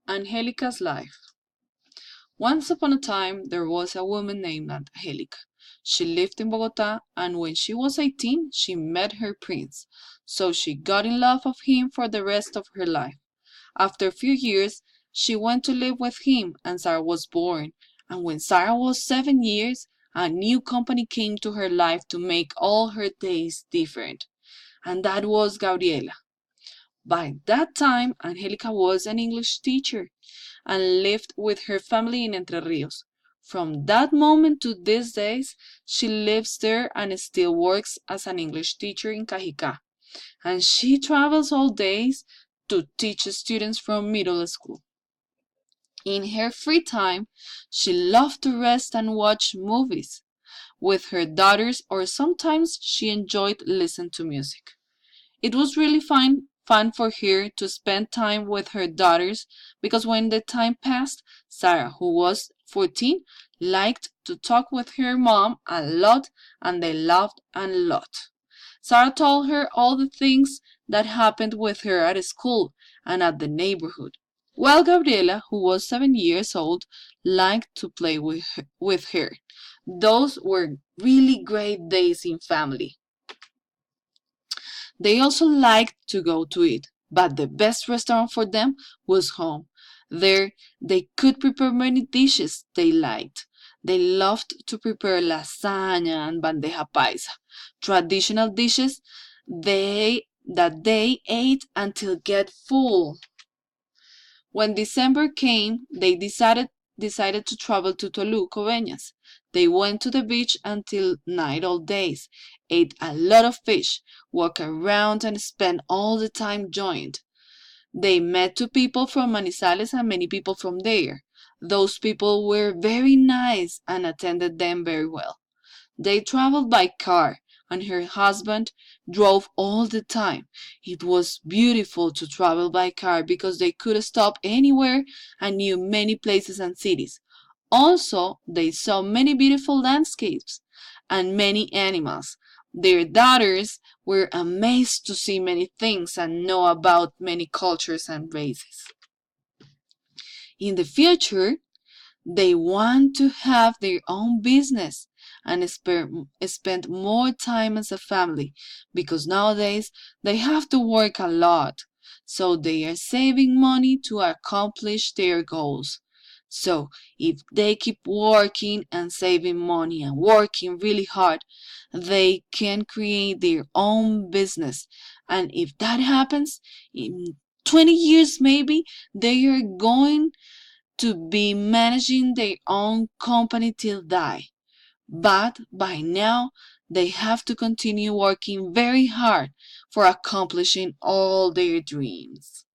Angelica's life. Once upon a time, there was a woman named Angelica. She lived in Bogota, and when she was 18, she met her prince. So she got in love of him for the rest of her life. After a few years, she went to live with him, and Sarah was born. And when Sarah was 7 years, a new company came to her life to make all her days different, and that was Gabriela. By that time, Angelica was an English teacher and lived with her family in Entre Rios. From that moment to these days, she lives there and still works as an English teacher in Cajicá. And she travels all days to teach students from middle school. In her free time, she loved to rest and watch movies with her daughters, or sometimes she enjoyed listening to music. It was really fun for her to spend time with her daughters because when the time passed, Sarah, who was 14, liked to talk with her mom a lot and they laughed a lot. Sarah told her all the things that happened with her at school and at the neighborhood. While Gabriela, who was 7 years old, liked to play with her. Those were really great days in family. They also liked to go to eat, but the best restaurant for them was home. There, they could prepare many dishes they liked. They loved to prepare lasagna and bandeja paisa, traditional dishes they ate until get full. When December came, they decided to travel to Tolu, Coveñas. They went to the beach until night all days, ate a lot of fish, walked around and spent all the time joined. They met two people from Manizales and many people from there. Those people were very nice and attended them very well. They traveled by car, and her husband drove all the time. It was beautiful to travel by car because they could stop anywhere and knew many places and cities. Also, they saw many beautiful landscapes and many animals. Their daughters were amazed to see many things and know about many cultures and races. In the future, they want to have their own business and spend more time as a family because nowadays they have to work a lot. So they are saving money to accomplish their goals. So if they keep working and saving money and working really hard, they can create their own business. And if that happens, in 20 years maybe, they are going to be managing their own company till die. But by now, they have to continue working very hard for accomplishing all their dreams.